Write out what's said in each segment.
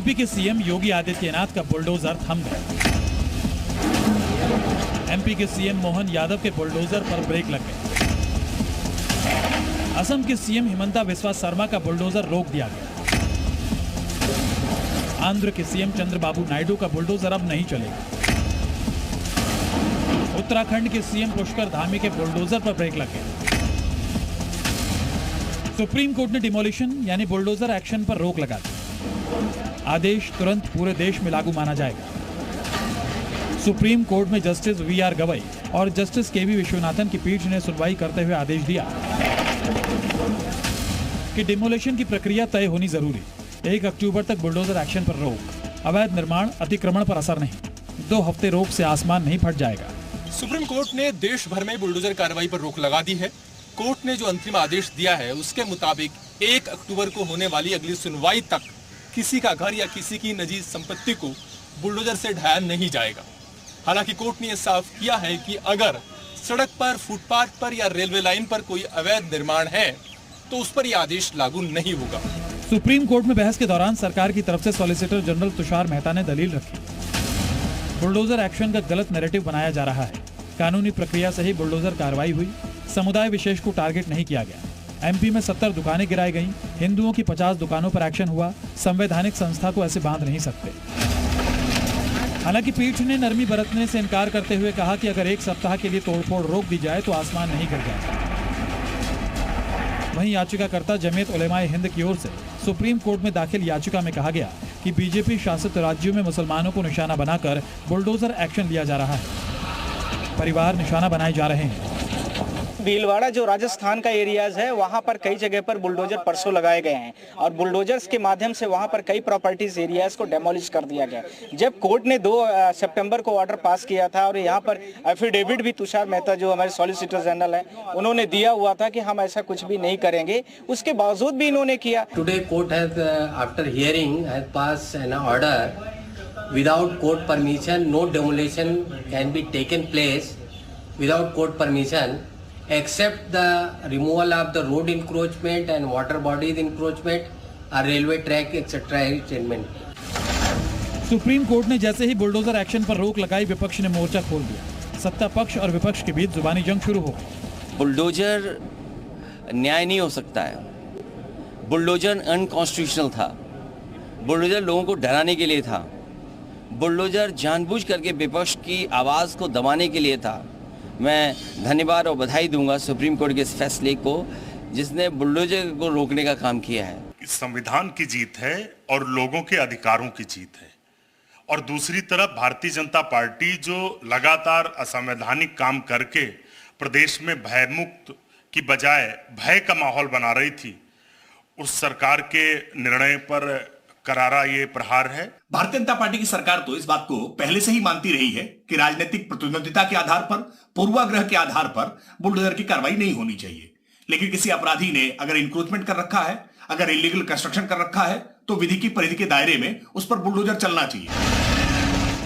UP के CM Yogi Adityanath का bulldozer थम गया। एमपी के सीएम मोहन यादव के बुलडोजर पर ब्रेक लग गई। असम के सीएम हिमंता बिस्वा शर्मा का बुलडोजर रोक दिया गया। आंध्र के सीएम चंद्रबाबू नायडू का बुलडोजर अब नहीं चलेगा। उत्तराखंड के सीएम पुष्कर धामी के बुलडोजर पर ब्रेक लग गया। सुप्रीम कोर्ट ने डिमोलिशन यानी बुलडोजर एक्शन पर रोक लगा दी। आदेश तुरंत पूरे देश में लागू माना जाएगा। सुप्रीम कोर्ट में जस्टिस वी.आर. गवई और जस्टिस के.वी. विश्वनाथन की पीठ ने सुनवाई करते हुए आदेश दिया कि डिमोलिशन की प्रक्रिया तय होनी जरूरी। 1 अक्टूबर तक बुलडोजर एक्शन पर रोक। अवैध निर्माण अतिक्रमण पर असर नहीं। 2 हफ्ते रोक से आसमान नहीं फट जाएगा। सुप्रीम कोर्ट ने देश भर में बुलडोजर कार्रवाई पर रोक लगा दी है। कोर्ट ने जो अंतिम आदेश दिया है उसके मुताबिक 1 अक्टूबर को होने वाली अगली सुनवाई तक किसी का घर या किसी की निजी संपत्ति को बुलडोजर से ढाया नहीं जाएगा। हालांकि कोर्ट ने यह साफ किया है कि अगर सड़क पर, फुटपाथ पर या रेलवे लाइन पर कोई अवैध निर्माण है तो उस पर यह आदेश लागू नहीं होगा। सुप्रीम कोर्ट में बहस के दौरान सरकार की तरफ से सॉलिसिटर जनरल तुषार मेहता ने दलील रखी। बुलडोजर एक्शन का गलत नैरेटिव बनाया जा रहा है। कानूनी प्रक्रिया से ही बुलडोजर कार्रवाई हुई। समुदाय विशेष को टारगेट नहीं किया गया। एमपी में 70 दुकानें गिराई गईं। हिंदुओं की 50 दुकानों पर एक्शन हुआ। संवैधानिक संस्था को ऐसे बांध नहीं सकते। हालांकि पीठ ने नरमी बरतने से इनकार करते हुए कहा कि अगर 1 सप्ताह के लिए तोड़फोड़ रोक दी जाए तो आसमान नहीं गिर जाएगा। वहीं याचिकाकर्ता जमीयत उलेमाए हिंद की ओर से सुप्रीम कोर्ट में दाखिल याचिका में कहा गया कि बीजेपी शासित राज्यों में मुसलमानों को निशाना बनाकर बुलडोजर एक्शन लिया जा रहा है। परिवार निशाना बनाए जा रहे हैं। भीलवाड़ा जो राजस्थान का एरियाज है वहां पर कई जगह पर बुलडोजर परसों लगाए गए हैं और बुलडोजर्स के माध्यम से वहां पर कई प्रॉपर्टीज एरियाज को डेमोलिश कर दिया गया। जब कोर्ट ने 2 सितंबर को ऑर्डर पास किया था और यहाँ पर एफिडेविट भी तुषार मेहता जो हमारे सॉलिसिटर जनरल है उन्होंने दिया हुआ था कि हम ऐसा कुछ भी नहीं करेंगे, उसके बावजूद भी इन्होंने किया। Today court has after hearing has pass an order without court permission no demolition can be taken place without court permission except the removal of the road encroachment and water bodies encroachment, a railway track etc. encroachment. Supreme court ने जैसे ही bulldozer action पर रोक लगाई, विपक्ष ने मोर्चा खोल दिया। सत्ता पक्ष और विपक्ष के बीच जुबानी जंग शुरू हो गई। बुलडोजर न्याय नहीं हो सकता है। बुलडोजर अनकॉन्स्टिट्यूशनल था। बुलडोजर लोगों को डराने के लिए था। बुलडोजर जानबूझ करके विपक्ष की आवाज को दबाने के लिए था। मैं धन्यवाद और बधाई दूंगा सुप्रीम कोर्ट के इस फैसले को जिसने बुलडोजर को रोकने का काम किया है। संविधान की जीत है और लोगों के अधिकारों की जीत है। और दूसरी तरफ भारतीय जनता पार्टी जो लगातार असंवैधानिक काम करके प्रदेश में भयमुक्त की बजाय भय का माहौल बना रही थी, उस सरकार के निर्णय पर करारा ये प्रहार है। भारतीय जनता पार्टी की सरकार तो इस बात को पहले से ही मानती रही है कि राजनीतिक प्रतिद्वंदिता के आधार पर, पूर्वाग्रह के आधार पर बुलडोजर की कार्रवाई नहीं होनी चाहिए। लेकिन किसी अपराधी ने अगर इंक्रोचमेंट कर रखा है, अगर इलीगल कंस्ट्रक्शन कर रखा है तो विधि की परिधि के दायरे में उस पर बुलडोजर चलना चाहिए।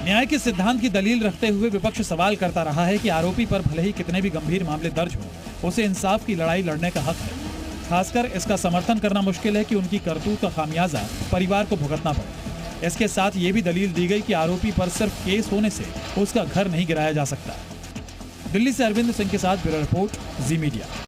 न्याय के सिद्धांत की दलील रखते हुए विपक्ष सवाल करता रहा है कि आरोपी पर भले ही कितने भी गंभीर मामले दर्ज हों, उसे इंसाफ की लड़ाई लड़ने का हक है। खासकर इसका समर्थन करना मुश्किल है कि उनकी करतूत का खामियाजा परिवार को भुगतना पड़े। इसके साथ ये भी दलील दी गई कि आरोपी पर सिर्फ केस होने से उसका घर नहीं गिराया जा सकता। दिल्ली से अरविंद सिंह के साथ ब्यूरो रिपोर्ट, जी मीडिया।